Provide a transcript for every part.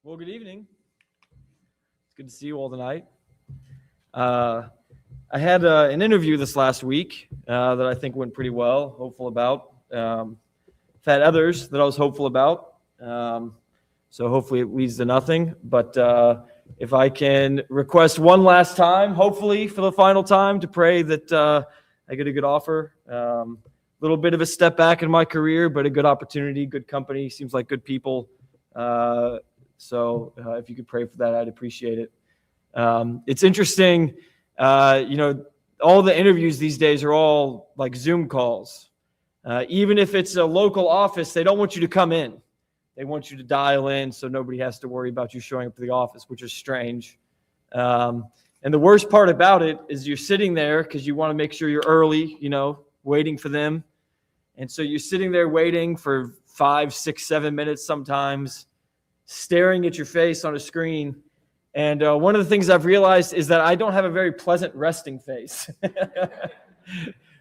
Well, good evening. It's good to see you all tonight. I had an interview this last week that I think went pretty well, hopeful about. I've had others that I was hopeful about, so hopefully it leads to nothing. But if I can request one last time, hopefully for the final time, to pray that I get a good offer. A little bit of a step back in my career, but a good opportunity, good company, seems like good people. So if you could pray for that, I'd appreciate it. It's interesting, all the interviews these days are all like Zoom calls. Even if it's a local office, they don't want you to come in. They want you to dial in so nobody has to worry about you showing up to the office, which is strange. And the worst part about it is you're sitting there because you want to make sure you're early, waiting for them. And so you're sitting there waiting for 5, 6, 7 minutes sometimes, staring at your face on a screen. And one of the things I've realized is that I don't have a very pleasant resting face.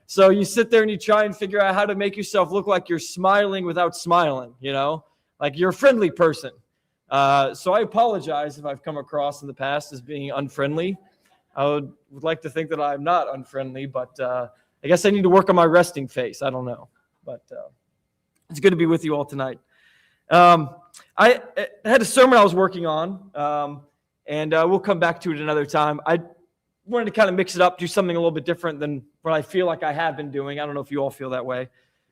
So you sit there and you try and figure out how to make yourself look like you're smiling without smiling, like you're a friendly person. So I apologize if I've come across in the past as being unfriendly. I would like to think that I'm not unfriendly, but I guess I need to work on my resting face. I don't know. But it's good to be with you all tonight. I had a sermon I was working on, and we'll come back to it another time. I wanted to kind of mix it up, do something a little bit different than what I feel like I have been doing. I don't know if you all feel that way.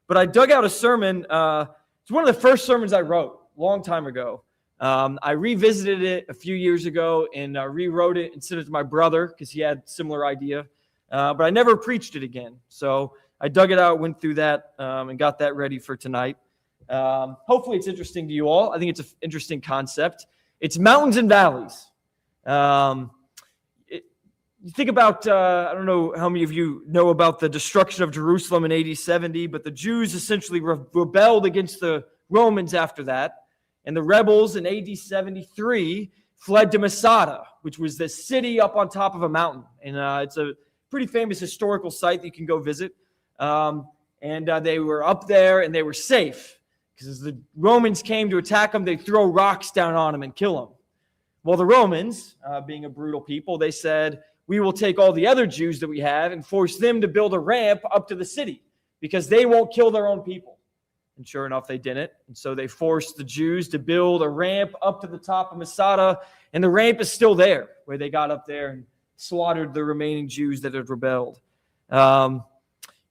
But I dug out a sermon. It's one of the first sermons I wrote a long time ago. I revisited it a few years ago and rewrote it and sent it to my brother because he had a similar idea. But I never preached it again. So I dug it out, went through that, and got that ready for tonight. Hopefully it's interesting to you all. I think it's an interesting concept. It's mountains and valleys. You think about, I don't know how many of you know about the destruction of Jerusalem in AD 70, but the Jews essentially rebelled against the Romans after that. And the rebels in AD 73 fled to Masada, which was the city up on top of a mountain. And it's a pretty famous historical site that you can go visit. And they were up there and they were safe. Because as the Romans came to attack them, they'd throw rocks down on them and kill them. Well, the Romans, being a brutal people, they said, we will take all the other Jews that we have and force them to build a ramp up to the city because they won't kill their own people. And sure enough, they didn't. And so they forced the Jews to build a ramp up to the top of Masada. And the ramp is still there where they got up there and slaughtered the remaining Jews that had rebelled. And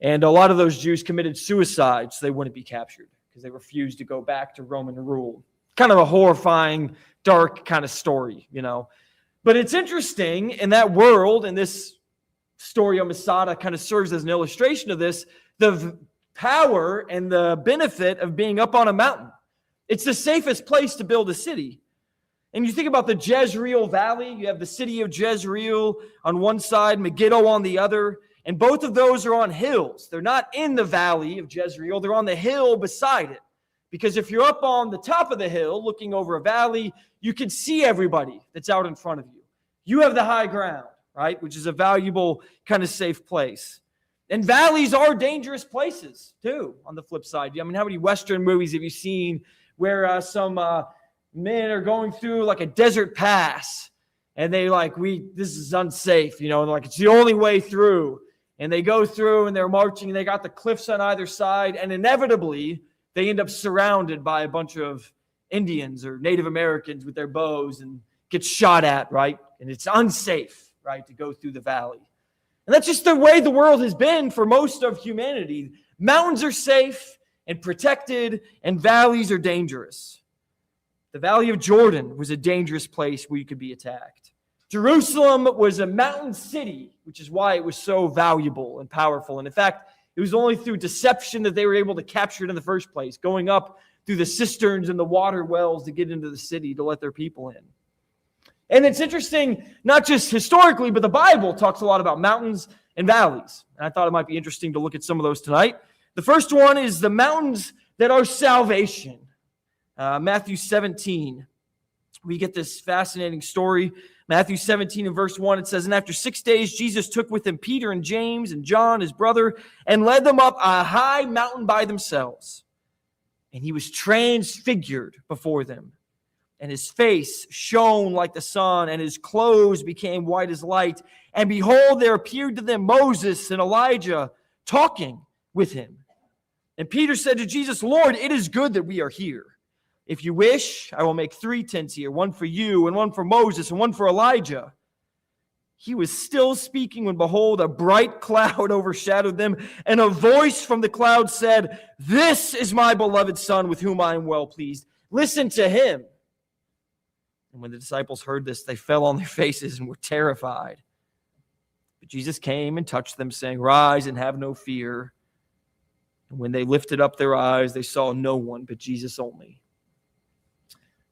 a lot of those Jews committed suicide so they wouldn't be captured because they refused to go back to Roman rule. Kind of a horrifying, dark kind of story, But it's interesting in that world, and this story of Masada kind of serves as an illustration of this, the power and the benefit of being up on a mountain. It's the safest place to build a city. And you think about the Jezreel Valley, you have the city of Jezreel on one side, Megiddo on the other, and both of those are on hills. They're not in the valley of Jezreel, they're on the hill beside it. Because if you're up on the top of the hill looking over a valley, you can see everybody that's out in front of you. You have the high ground, right? Which is a valuable kind of safe place. And valleys are dangerous places too, on the flip side. I mean, how many Western movies have you seen where some men are going through like a desert pass and they this is unsafe, like it's the only way through. And they go through and they're marching and they got the cliffs on either side and inevitably they end up surrounded by a bunch of Indians or Native Americans with their bows and get shot at, right? And it's unsafe, right, to go through the valley. And that's just the way the world has been for most of humanity. Mountains are safe and protected, and valleys are dangerous. The Valley of Jordan was a dangerous place where you could be attacked. Jerusalem was a mountain city, which is why it was so valuable and powerful. And in fact, it was only through deception that they were able to capture it in the first place, going up through the cisterns and the water wells to get into the city to let their people in. And it's interesting, not just historically, but the Bible talks a lot about mountains and valleys. And I thought it might be interesting to look at some of those tonight. The first one is the mountains that are salvation. Matthew 17. We get this fascinating story. Matthew 17 and verse 1, it says, and after 6 days, Jesus took with him Peter and James and John, his brother, and led them up a high mountain by themselves. And he was transfigured before them. and his face shone like the sun, and his clothes became white as light. And behold, there appeared to them Moses and Elijah talking with him. And Peter said to Jesus, Lord, it is good that we are here. If you wish, I will make 3 tents here, one for you, and one for Moses, and one for Elijah. He was still speaking when, behold, a bright cloud overshadowed them, and a voice from the cloud said, This is my beloved Son, with whom I am well pleased. Listen to him. And when the disciples heard this, they fell on their faces and were terrified. But Jesus came and touched them, saying, Rise and have no fear. And when they lifted up their eyes, they saw no one but Jesus only.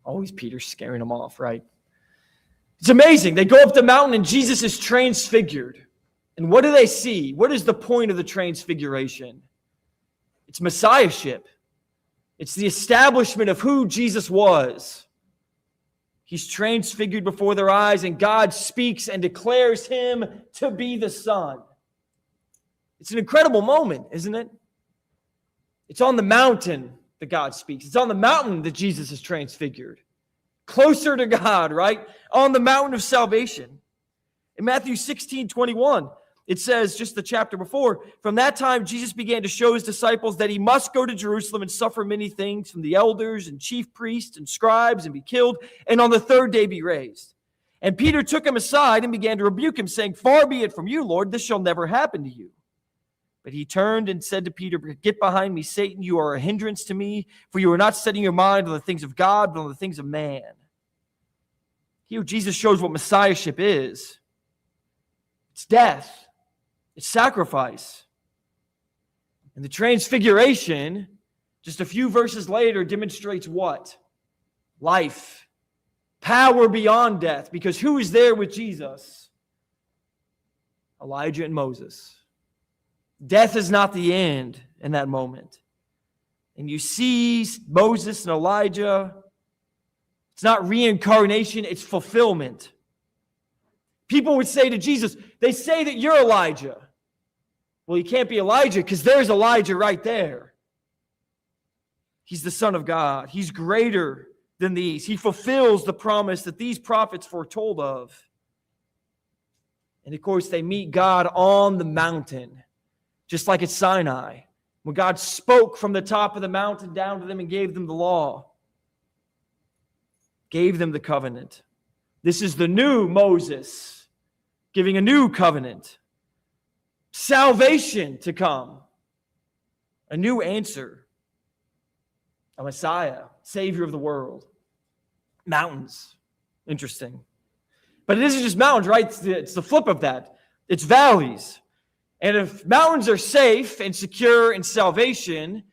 Always Peter scaring them off, right? It's amazing. They go up the mountain and Jesus is transfigured. And what do they see? What is the point of the transfiguration? It's messiahship. It's the establishment of who Jesus was. He's transfigured before their eyes, and God speaks and declares him to be the Son. It's an incredible moment, isn't it? It's on the mountain that God speaks. It's on the mountain that Jesus is transfigured. Closer to God, right? On the mountain of salvation. In Matthew 16:21, it says, just the chapter before, from that time Jesus began to show his disciples that he must go to Jerusalem and suffer many things from the elders and chief priests and scribes and be killed, and on the 3rd day be raised. And Peter took him aside and began to rebuke him, saying, Far be it from you, Lord, this shall never happen to you. But he turned and said to Peter, Get behind me, Satan, you are a hindrance to me, for you are not setting your mind on the things of God, but on the things of man. Here Jesus shows what messiahship is. It's death. It's sacrifice. And the transfiguration, just a few verses later, demonstrates what? Life. Power beyond death. Because who is there with Jesus? Elijah and Moses. Death is not the end in that moment. And you see Moses and Elijah. It's not reincarnation, it's fulfillment. People would say to Jesus, they say that you're Elijah. Well, you can't be Elijah because there's Elijah right there. He's the Son of God. He's greater than these. He fulfills the promise that these prophets foretold of. And of course, they meet God on the mountain, just like at Sinai, when God spoke from the top of the mountain down to them and gave them the law, gave them the covenant. This is the new Moses, giving a new covenant. Salvation to come. A new answer. A Messiah, Savior of the world. Mountains. Interesting. But it isn't just mountains, right? It's the flip of that. It's valleys. And if mountains are safe and secure in salvation,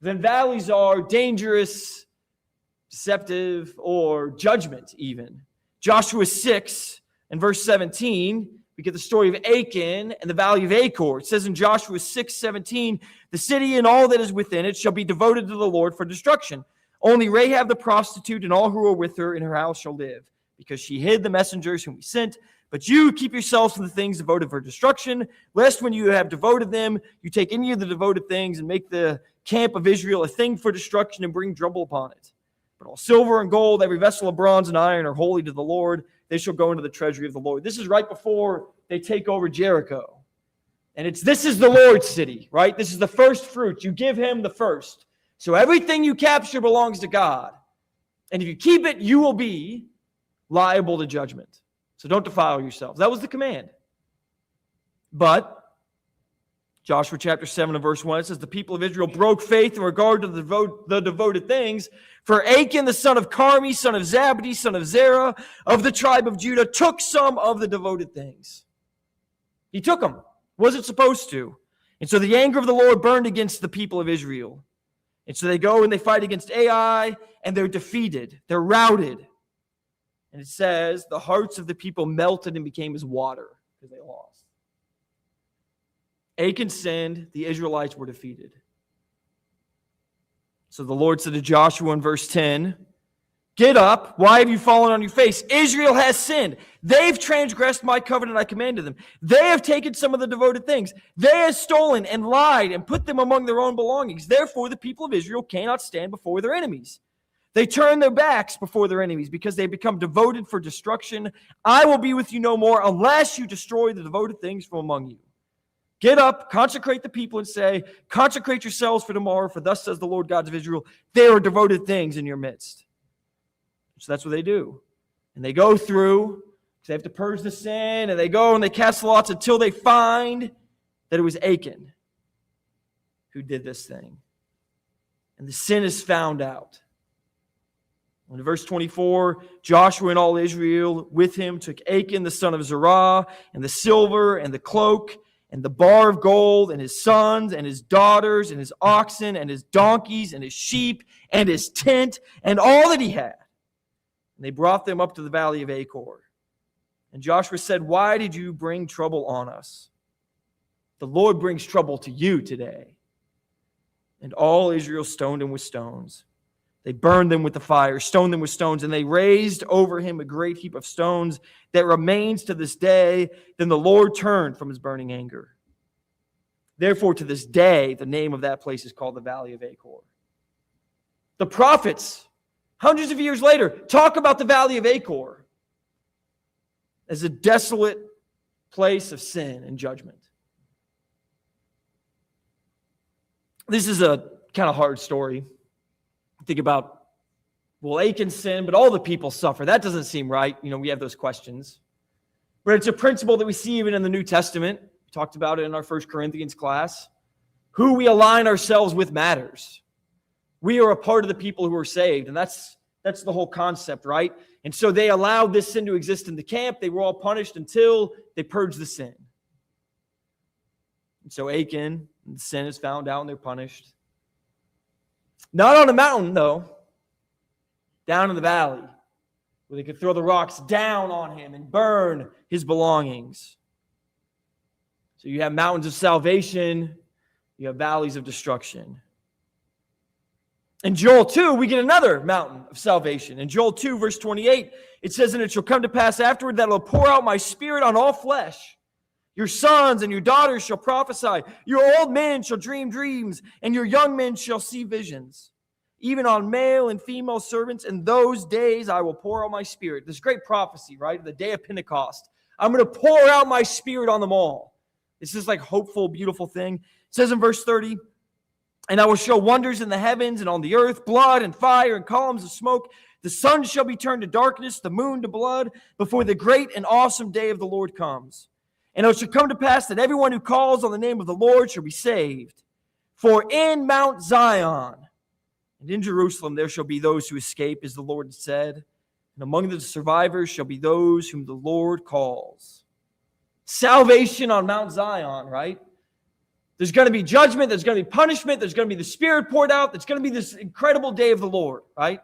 then valleys are dangerous, deceptive, or judgment even. Joshua 6 and verse 17, we get the story of Achan and the valley of Achor. It says in Joshua 6:17, the city and all that is within it shall be devoted to the Lord for destruction. Only Rahab the prostitute and all who are with her in her house shall live, because she hid the messengers whom we sent. But you keep yourselves from the things devoted for destruction, lest when you have devoted them, you take any of the devoted things and make the camp of Israel a thing for destruction and bring trouble upon it. But all silver and gold, every vessel of bronze and iron are holy to the Lord. They shall go into the treasury of the Lord. This is right before they take over Jericho. And this is the Lord's city, right? This is the first fruit. You give him the first. So everything you capture belongs to God. And if you keep it, you will be liable to judgment. So don't defile yourselves. That was the command. But Joshua chapter 7 and verse 1, it says, the people of Israel broke faith in regard to the devoted things. For Achan, the son of Carmi, son of Zabdi, son of Zerah, of the tribe of Judah, took some of the devoted things. He took them. Wasn't supposed to. And so the anger of the Lord burned against the people of Israel. And so they go and they fight against Ai, and they're defeated. They're routed. And it says, the hearts of the people melted and became as water because they lost. Achan sinned, the Israelites were defeated. So the Lord said to Joshua in verse 10, get up, why have you fallen on your face? Israel has sinned. They've transgressed my covenant I commanded them. They have taken some of the devoted things. They have stolen and lied and put them among their own belongings. Therefore the people of Israel cannot stand before their enemies. They turn their backs before their enemies because they become devoted for destruction. I will be with you no more unless you destroy the devoted things from among you. Get up, consecrate the people, and say, consecrate yourselves for tomorrow, for thus says the Lord God of Israel, there are devoted things in your midst. So that's what they do. And they go through, they have to purge the sin, and they go and they cast lots until they find that it was Achan who did this thing. And the sin is found out. In verse 24, Joshua and all Israel with him took Achan the son of Zerah, and the silver, and the cloak, and the bar of gold, and his sons, and his daughters, and his oxen, and his donkeys, and his sheep, and his tent, and all that he had. And they brought them up to the valley of Achor. And Joshua said, why did you bring trouble on us? The Lord brings trouble to you today. And all Israel stoned him with stones. They burned them with the fire, stoned them with stones, and they raised over him a great heap of stones that remains to this day. Then the Lord turned from his burning anger. Therefore, to this day, the name of that place is called the Valley of Achor. The prophets, hundreds of years later, talk about the Valley of Achor as a desolate place of sin and judgment. This is a kind of hard story. Think about, well, Achan sinned, but all the people suffer. That doesn't seem right. We have those questions. But it's a principle that we see even in the New Testament. We talked about it in our 1 Corinthians class. Who we align ourselves with matters. We are a part of the people who are saved, and that's the whole concept, right? And so they allowed this sin to exist in the camp. They were all punished until they purged the sin. And so Achan, the sin is found out and they're punished. Not on a mountain, though. Down in the valley, where they could throw the rocks down on him and burn his belongings. So you have mountains of salvation, you have valleys of destruction. In Joel 2, we get another mountain of salvation. In Joel 2, verse 28, it says, and it shall come to pass afterward that I will pour out my spirit on all flesh. Your sons and your daughters shall prophesy. Your old men shall dream dreams, and your young men shall see visions. Even on male and female servants, in those days I will pour out my spirit. This great prophecy, right? The day of Pentecost. I'm going to pour out my spirit on them all. This is like hopeful, beautiful thing. It says in verse 30, and I will show wonders in the heavens and on the earth, blood and fire and columns of smoke. The sun shall be turned to darkness, the moon to blood, before the great and awesome day of the Lord comes. And it shall come to pass that everyone who calls on the name of the Lord shall be saved. For in Mount Zion and in Jerusalem there shall be those who escape, as the Lord said. And among the survivors shall be those whom the Lord calls. Salvation on Mount Zion, right? There's going to be judgment, there's going to be punishment, there's going to be the Spirit poured out, there's going to be this incredible day of the Lord, right?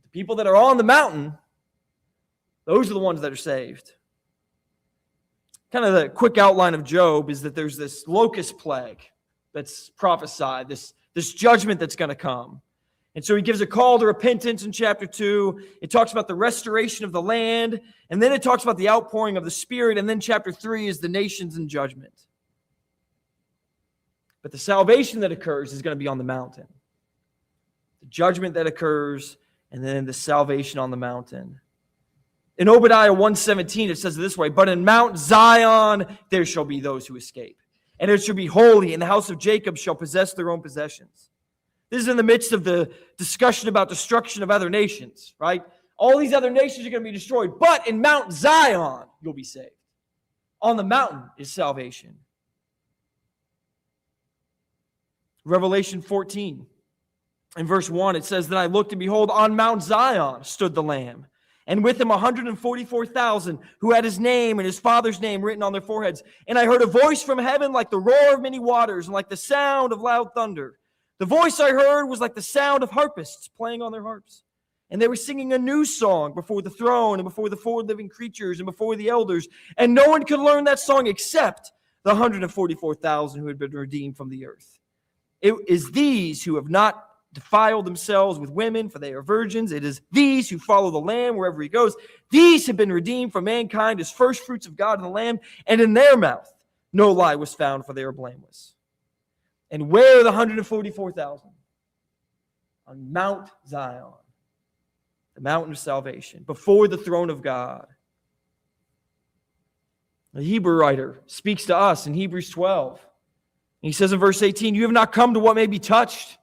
The people that are on the mountain, those are the ones that are saved. Kind of the quick outline of Job is that there's this locust plague that's prophesied, this judgment that's going to come. And so he gives a call to repentance in chapter 2. It talks about the restoration of the land, and then it talks about the outpouring of the Spirit, and then chapter 3 is the nations in judgment. But the salvation that occurs is going to be on the mountain. The judgment that occurs, and then the salvation on the mountain. In Obadiah 1:17, it says it this way, but in Mount Zion there shall be those who escape, and it shall be holy, and the house of Jacob shall possess their own possessions. This is in the midst of the discussion about destruction of other nations, right? All these other nations are going to be destroyed, but in Mount Zion you'll be saved. On the mountain is salvation. Revelation 14, in verse 1, it says, then I looked, and behold, on Mount Zion stood the Lamb, and with him 144,000 who had his name and his father's name written on their foreheads. And I heard a voice from heaven like the roar of many waters and like the sound of loud thunder. The voice I heard was like the sound of harpists playing on their harps. And they were singing a new song before the throne and before the four living creatures and before the elders. And no one could learn that song except the 144,000 who had been redeemed from the earth. It is these who have not defiled themselves with women, for they are virgins. It is these who follow the Lamb wherever he goes. These have been redeemed from mankind as first fruits of God and the Lamb, and in their mouth no lie was found, for they are blameless. And where are the 144,000? on Mount Zion, the mountain of salvation, before the throne of God. The Hebrew writer speaks to us in Hebrews 12. He says in verse 18, you have not come to what may be touched,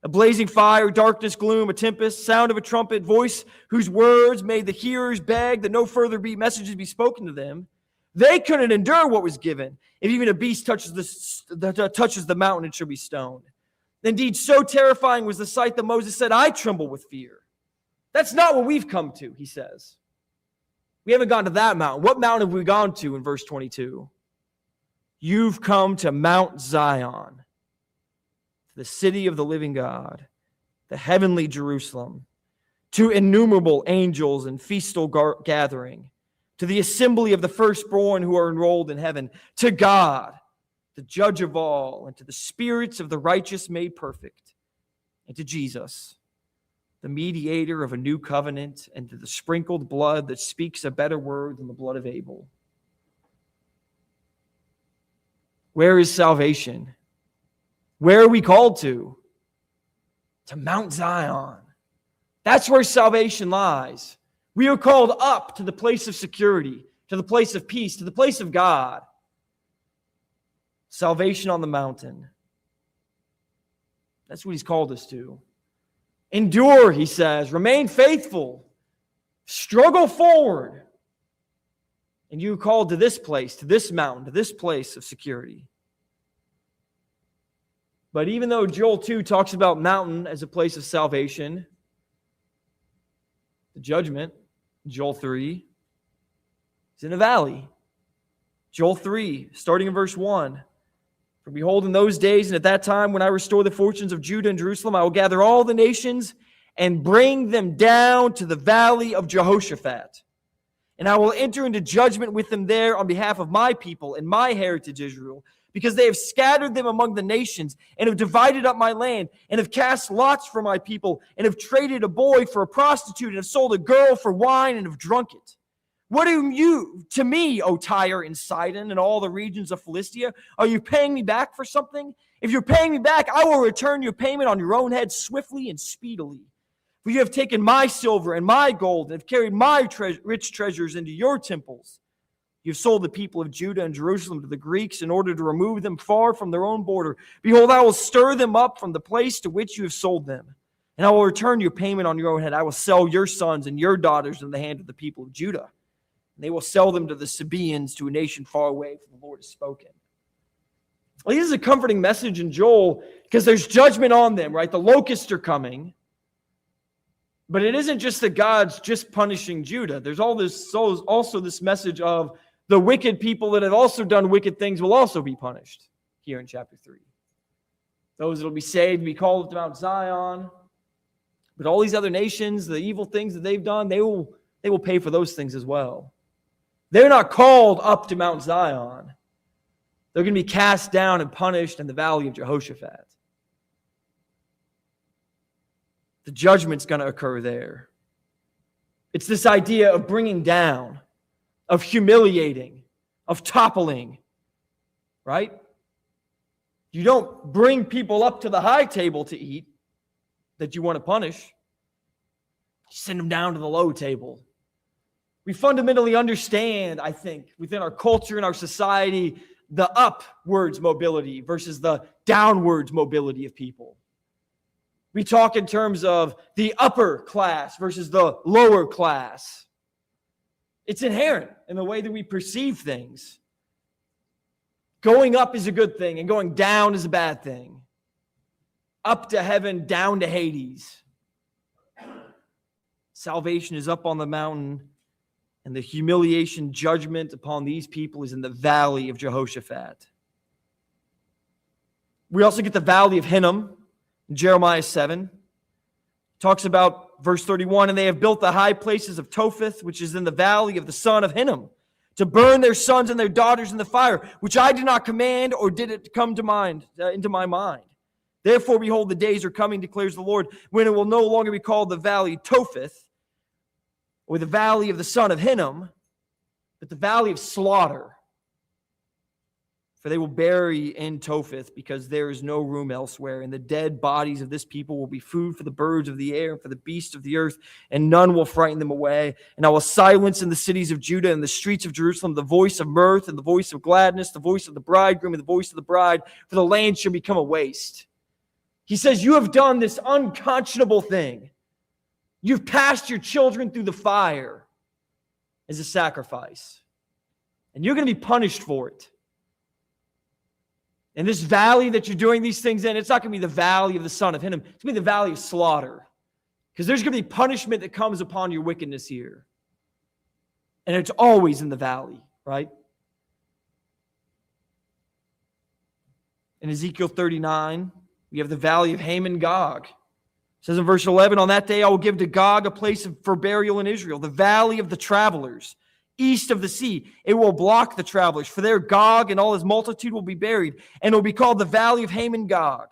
a blazing fire, darkness, gloom, a tempest, sound of a trumpet, voice whose words made the hearers beg that no further messages be spoken to them. They couldn't endure what was given. If even a beast touches the mountain, it shall be stoned. Indeed, so terrifying was the sight that Moses said, I tremble with fear. That's not what we've come to, he says. We haven't gone to that mountain. What mountain have we gone to in verse 22? You've come to Mount Zion, to the city of the living God, the heavenly Jerusalem, to innumerable angels in festal gathering, to the assembly of the firstborn who are enrolled in heaven, to God, the judge of all, and to the spirits of the righteous made perfect, and to Jesus, the mediator of a new covenant, and to the sprinkled blood that speaks a better word than the blood of Abel. Where is salvation? Where are we called to? To Mount Zion. That's where salvation lies. We are called up to the place of security, to the place of peace, to the place of God. Salvation on the mountain. That's what he's called us to. Endure, he says. Remain faithful. Struggle forward. And you are called to this place, to this mountain, to this place of security. But even though Joel 2 talks about mountain as a place of salvation, the judgment, Joel 3, is in a valley. Joel 3, starting in verse 1. For behold, in those days and at that time when I restore the fortunes of Judah and Jerusalem, I will gather all the nations and bring them down to the valley of Jehoshaphat. And I will enter into judgment with them there on behalf of my people and my heritage Israel, because they have scattered them among the nations and have divided up my land and have cast lots for my people and have traded a boy for a prostitute and have sold a girl for wine and have drunk it. What do you to me, O Tyre and Sidon and all the regions of Philistia? Are you paying me back for something? If you're paying me back, I will return your payment on your own head swiftly and speedily. For you have taken my silver and my gold and have carried my rich treasures into your temples. You have sold the people of Judah and Jerusalem to the Greeks in order to remove them far from their own border. Behold, I will stir them up from the place to which you have sold them, and I will return your payment on your own head. I will sell your sons and your daughters in the hand of the people of Judah. And they will sell them to the Sabaeans, to a nation far away, for the Lord has spoken. Well, this is a comforting message in Joel because there's judgment on them, right? The locusts are coming. But it isn't just that God's just punishing Judah. There's also this message of the wicked people that have also done wicked things will also be punished here in chapter 3. Those that will be saved will be called to Mount Zion. But all these other nations, the evil things that they've done, they will pay for those things as well. They're not called up to Mount Zion. They're going to be cast down and punished in the valley of Jehoshaphat. The judgment's going to occur there. It's this idea of bringing down, of humiliating, of toppling, right? You don't bring people up to the high table to eat that you want to punish. You send them down to the low table. We fundamentally understand, I think, within our culture and our society, the upwards mobility versus the downwards mobility of people. We talk in terms of the upper class versus the lower class. It's inherent in the way that we perceive things. Going up is a good thing and going down is a bad thing. Up to heaven, down to Hades. Salvation is up on the mountain, and the humiliation judgment upon these people is in the valley of Jehoshaphat. We also get the valley of Hinnom. Jeremiah 7 talks about verse 31, and they have built the high places of Topheth, which is in the valley of the son of Hinnom, to burn their sons and their daughters in the fire, which I did not command, or did it come to mind into my mind. Therefore, behold, the days are coming, declares the Lord, when it will no longer be called the valley Topheth, or the valley of the son of Hinnom, but the valley of slaughter. For they will bury in Topheth, because there is no room elsewhere. And the dead bodies of this people will be food for the birds of the air and for the beasts of the earth, and none will frighten them away. And I will silence in the cities of Judah and the streets of Jerusalem the voice of mirth and the voice of gladness, the voice of the bridegroom and the voice of the bride, for the land shall become a waste. He says, you have done this unconscionable thing. You've passed your children through the fire as a sacrifice. And you're going to be punished for it. And this valley that you're doing these things in, it's not going to be the valley of the son of Hinnom. It's going to be the valley of slaughter. Because there's going to be punishment that comes upon your wickedness here. And it's always in the valley, right? In Ezekiel 39, we have the valley of Haman Gog. It says in verse 11, on that day I will give to Gog a place for burial in Israel, the valley of the travelers, east of the sea. It will block the travelers, for there Gog and all his multitude will be buried, and it will be called the valley of Haman Gog.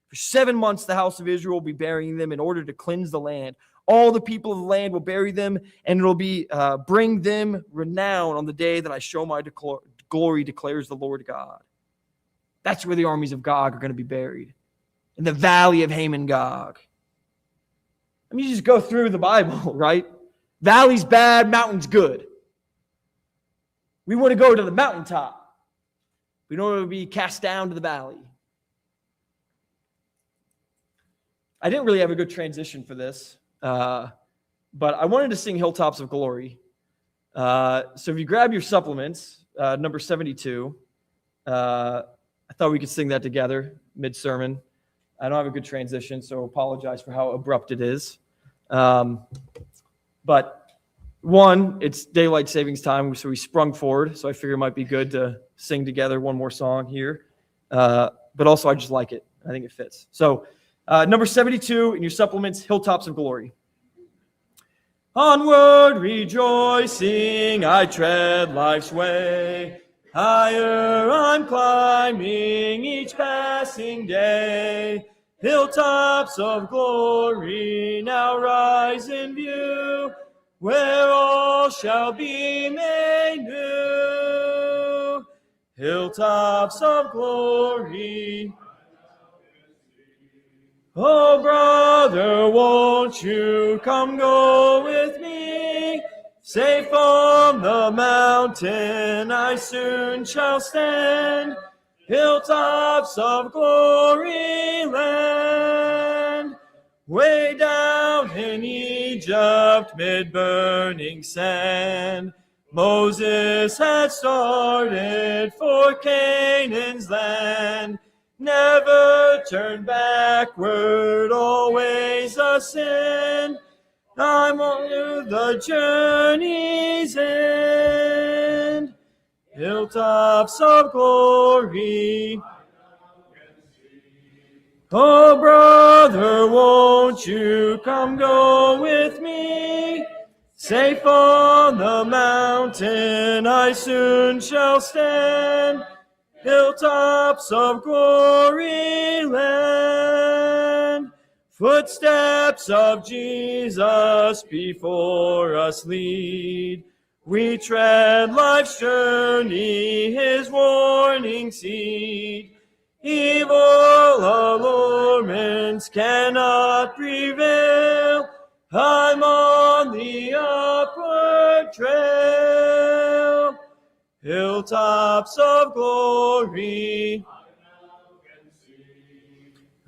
For 7 months the house of Israel will be burying them in order to cleanse the land. All the people of the land will bury them, and it will be bring them renown on the day that I show my glory, declares the Lord God. That's where the armies of Gog are going to be buried, in the valley of Haman Gog. I mean, you just go through the Bible, right? Valley's bad, mountain's good. We want to go to the mountaintop. We don't want to be cast down to the valley. I didn't really have a good transition for this, but I wanted to sing Hilltops of Glory. So if you grab your supplements, number 72, I thought we could sing that together mid-sermon. I don't have a good transition, so apologize for how abrupt it is. But one, it's daylight savings time, so we sprung forward, so I figure it might be good to sing together one more song here. But also, I just like it. I think it fits. So, number 72 in your supplements, Hilltops of Glory. Onward rejoicing, I tread life's way. Higher I'm climbing each passing day. Hilltops of glory now rise in view, where all shall be made new. Hilltops of glory. Oh, brother, won't you come go with me? Safe on the mountain I soon shall stand. Hilltops of glory land. Way down in Egypt, mid-burning sand, Moses had started for Canaan's land. Never turn backward, always ascend. I'm on the journey's end. Hilltops of glory. Oh, brother, won't you come go with me? Safe on the mountain I soon shall stand. Hilltops of glory land. Footsteps of Jesus before us lead. We tread life's journey, his warning seed. Evil allurements cannot prevail. I'm on the upward trail. Hilltops of glory.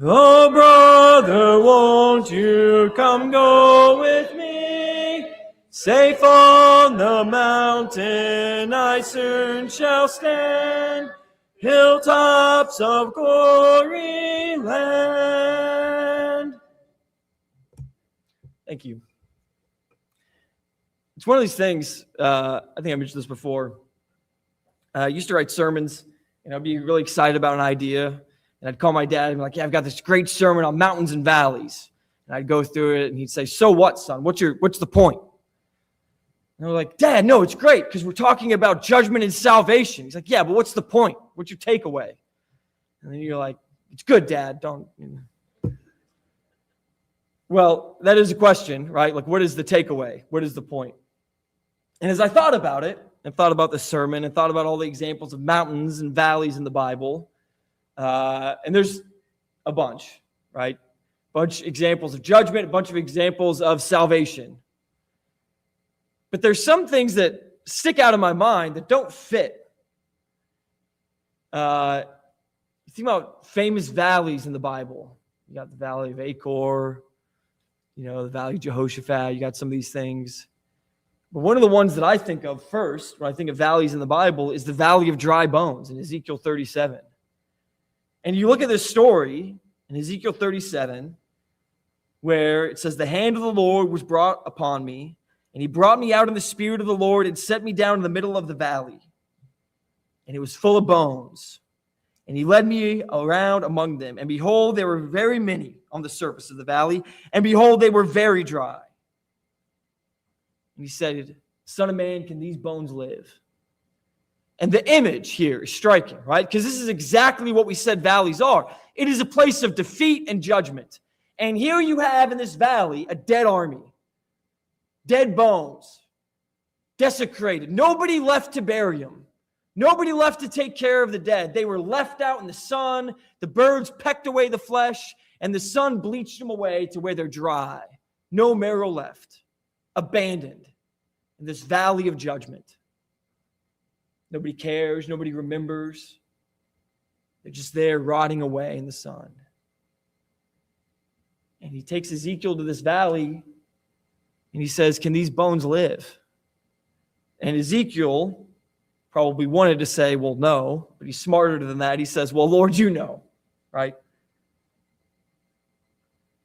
Oh, brother, won't you come go with me? Safe on the mountain I soon shall stand. Hilltops of glory land. Thank you. It's one of these things, I think I mentioned this before. I used to write sermons, and I'd be really excited about an idea, and I'd call my dad and be like, yeah, I've got this great sermon on mountains and valleys. And I'd go through it, and he'd say, so what, son? What's the point? And I was like, Dad, no, it's great, because we're talking about judgment and salvation. He's like, yeah, but what's the point? What's your takeaway? And then you're like, it's good, Dad, don't. Well, that is a question, right? Like, what is the takeaway? What is the point? And as I thought about it, and thought about the sermon and thought about all the examples of mountains and valleys in the Bible. And there's a bunch, right? A bunch of examples of judgment, a bunch of examples of salvation. But there's some things that stick out in my mind that don't fit. You think about famous valleys in the Bible. You got the Valley of Achor, the Valley of Jehoshaphat. You got some of these things. But one of the ones that I think of first, when I think of valleys in the Bible, is the Valley of Dry Bones in Ezekiel 37. And you look at this story in Ezekiel 37, where it says, the hand of the Lord was brought upon me, and he brought me out in the spirit of the Lord and set me down in the middle of the valley. And it was full of bones. And he led me around among them. And behold, there were very many on the surface of the valley. And behold, they were very dry. And he said, Son of man, can these bones live? And the image here is striking, right? Because this is exactly what we said valleys are. It is a place of defeat and judgment. And here you have in this valley a dead army. Dead bones. Desecrated. Nobody left to bury them. Nobody left to take care of the dead. They were left out in the sun. The birds pecked away the flesh, and the sun bleached them away to where they're dry. No marrow left. Abandoned in this valley of judgment. Nobody cares. Nobody remembers. They're just there rotting away in the sun. And he takes Ezekiel to this valley, and he says, can these bones live? And Ezekiel probably wanted to say, well, no, but he's smarter than that. He says, well, Lord, you know, right?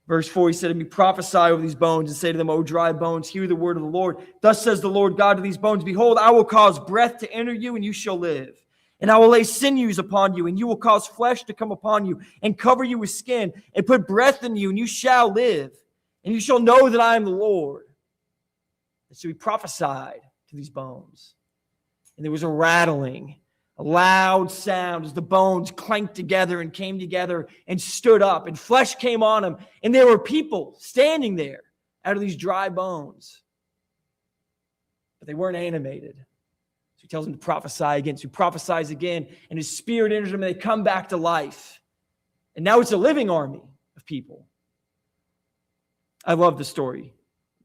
Verse 4, he said to me, prophesy over these bones and say to them, O dry bones, hear the word of the Lord. Thus says the Lord God to these bones, behold, I will cause breath to enter you, and you shall live. And I will lay sinews upon you, and you will cause flesh to come upon you, and cover you with skin, and put breath in you, and you shall live. And you shall know that I am the Lord. And so he prophesied to these bones. And there was a rattling, a loud sound as the bones clanked together and came together and stood up, and flesh came on them. And there were people standing there out of these dry bones. But they weren't animated. So he tells them to prophesy again. So he prophesies again, and his spirit enters them, and they come back to life. And now it's a living army of people. I love the story,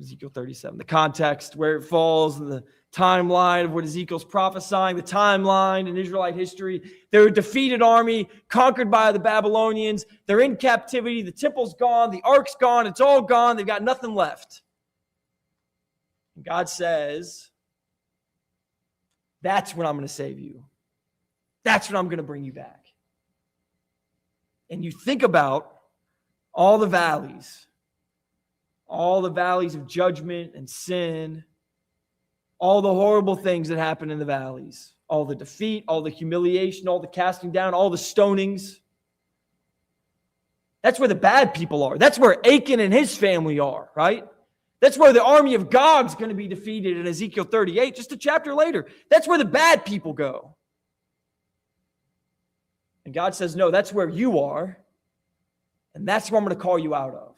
Ezekiel 37, the context, where it falls, and the timeline of what Ezekiel's prophesying, the timeline in Israelite history. They're a defeated army, conquered by the Babylonians. They're in captivity. The temple's gone. The ark's gone. It's all gone. They've got nothing left. And God says, that's when I'm going to save you. That's when I'm going to bring you back. And you think about all the valleys of judgment and sin, all the horrible things that happen in the valleys, all the defeat, all the humiliation, all the casting down, all the stonings. That's where the bad people are. That's where Achan and his family are, right? That's where the army of Gog's going to be defeated in Ezekiel 38, just a chapter later. That's where the bad people go. And God says, no, that's where you are, and that's where I'm going to call you out of.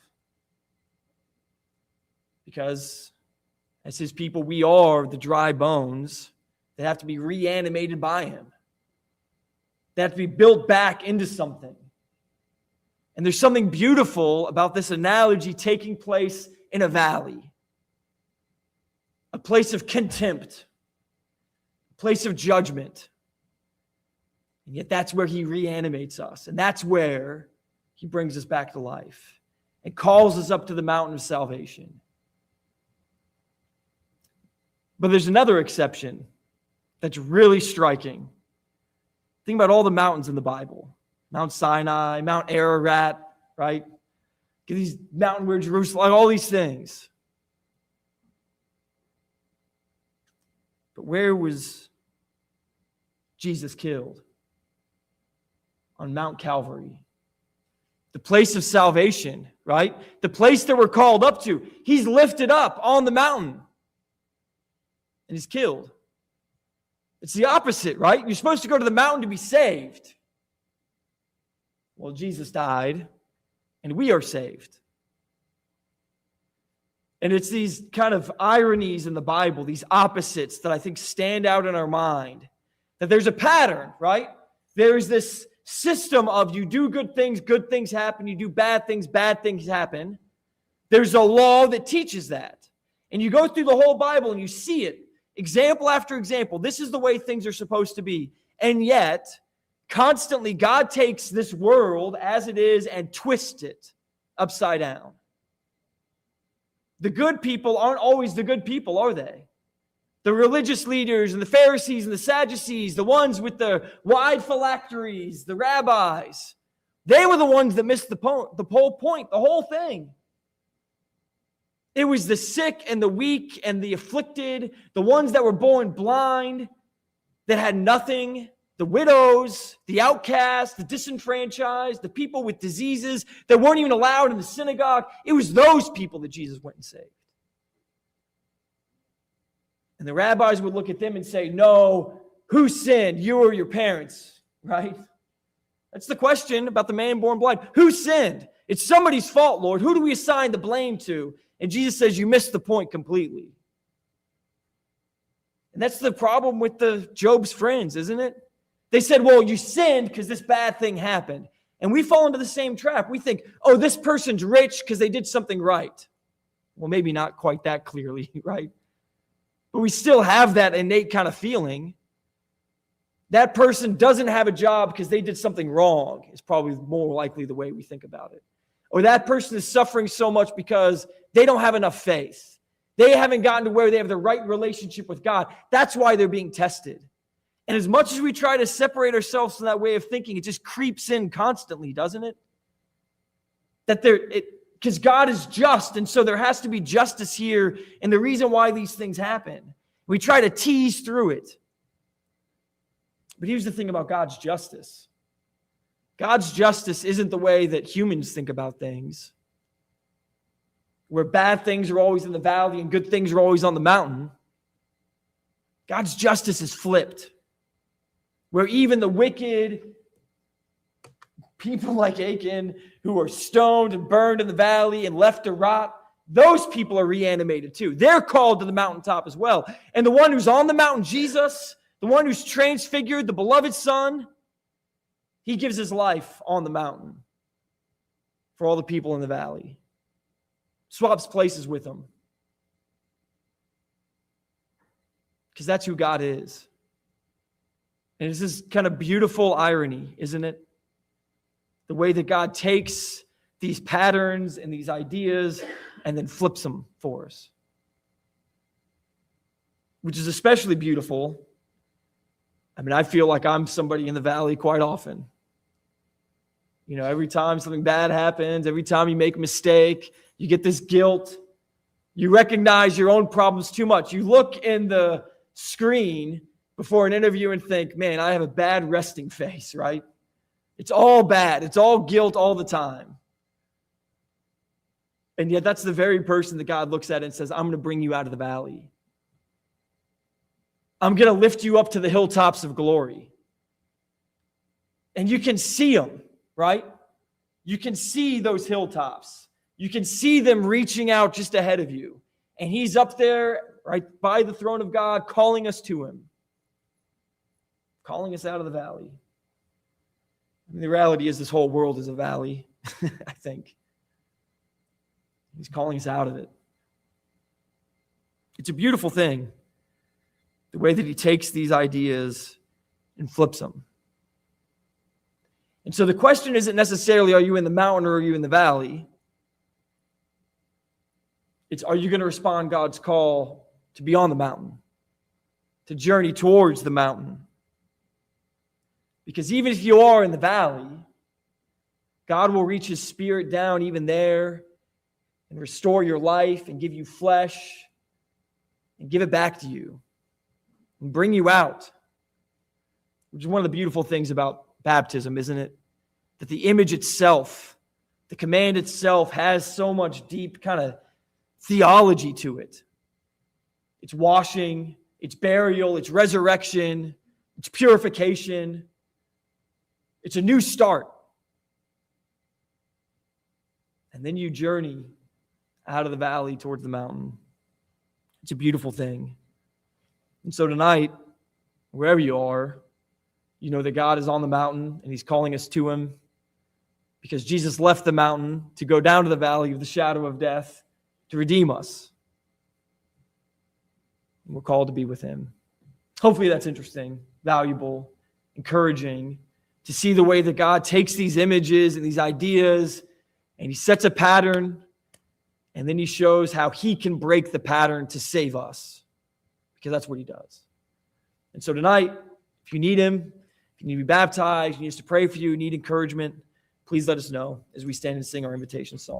Because as his people, we are the dry bones that have to be reanimated by him. They have to be built back into something. And there's something beautiful about this analogy taking place in a valley. A place of contempt. A place of judgment. And yet that's where he reanimates us. And that's where he brings us back to life. And calls us up to the mountain of salvation. But there's another exception that's really striking. Think about all the mountains in the Bible. Mount Sinai, Mount Ararat, right? These mountain where Jerusalem, all these things. But where was Jesus killed? On Mount Calvary. The place of salvation, right? The place that we're called up to. He's lifted up on the mountain. And he's killed. It's the opposite, right? You're supposed to go to the mountain to be saved. Well, Jesus died, and we are saved. And it's these kind of ironies in the Bible, these opposites that I think stand out in our mind. That there's a pattern, right? There's this system of you do good things happen. You do bad things happen. There's a law that teaches that. And you go through the whole Bible and you see it, example after example. This is the way things are supposed to be. And yet, constantly, God takes this world as it is and twists it upside down. The good people aren't always the good people, are they? The religious leaders and the Pharisees and the Sadducees, the ones with the wide phylacteries, the rabbis, they were the ones that missed the whole point, the whole thing. It was the sick and the weak and the afflicted, the ones that were born blind, that had nothing, the widows, the outcasts, the disenfranchised, the people with diseases that weren't even allowed in the synagogue. It was those people that Jesus went and saved. And the rabbis would look at them and say, no, who sinned, you or your parents, right? That's the question about the man born blind. Who sinned? It's somebody's fault, Lord. Who do we assign the blame to? And Jesus says, you missed the point completely. And that's the problem with Job's friends, isn't it? They said, well, you sinned because this bad thing happened. And we fall into the same trap. We think, oh, this person's rich because they did something right. Well, maybe not quite that clearly, right? But we still have that innate kind of feeling. That person doesn't have a job because they did something wrong. Is probably more likely the way we think about it. Or that person is suffering so much because they don't have enough faith. They haven't gotten to where they have the right relationship with God. That's why they're being tested. And as much as we try to separate ourselves from that way of thinking, it just creeps in constantly, doesn't it? Because God is just, and so there has to be justice here, and the reason why these things happen. We try to tease through it. But here's the thing about God's justice. God's justice isn't the way that humans think about things, where bad things are always in the valley and good things are always on the mountain. God's justice is flipped, where even the wicked people like Achan, who are stoned and burned in the valley and left to rot, those people are reanimated too. They're called to the mountaintop as well. And the one who's on the mountain, Jesus, the one who's transfigured, the beloved Son, he gives his life on the mountain for all the people in the valley. Swaps places with them. Because that's who God is. And it's this kind of beautiful irony, isn't it? The way that God takes these patterns and these ideas and then flips them for us. Which is especially beautiful. I mean, I feel like I'm somebody in the valley quite often. You know, every time something bad happens, every time you make a mistake, you get this guilt. You recognize your own problems too much. You look in the screen before an interview and think, man, I have a bad resting face, right? It's all bad. It's all guilt all the time. And yet that's the very person that God looks at and says, I'm going to bring you out of the valley. I'm going to lift you up to the hilltops of glory. And you can see them, right? You can see those hilltops. You can see them reaching out just ahead of you. And he's up there right by the throne of God calling us to him. Calling us out of the valley. I mean, the reality is this whole world is a valley, I think. He's calling us out of it. It's a beautiful thing, the way that he takes these ideas and flips them. And so the question isn't necessarily, are you in the mountain or are you in the valley? It's, are you going to respond God's call to be on the mountain, to journey towards the mountain? Because even if you are in the valley, God will reach his spirit down even there and restore your life and give you flesh and give it back to you and bring you out. Which is one of the beautiful things about baptism, isn't it? That the image itself, the command itself has so much deep kind of theology to it. It's washing, it's burial, it's resurrection, it's purification. It's a new start. And then you journey out of the valley towards the mountain. It's a beautiful thing. And so tonight, wherever you are, you know that God is on the mountain and he's calling us to him because Jesus left the mountain to go down to the valley of the shadow of death to redeem us. And we're called to be with him. Hopefully that's interesting, valuable, encouraging to see the way that God takes these images and these ideas and he sets a pattern and then he shows how he can break the pattern to save us, because that's what he does. And so tonight, if you need him, if you need to be baptized, you need us to pray for you, need encouragement, please let us know as we stand and sing our invitation song.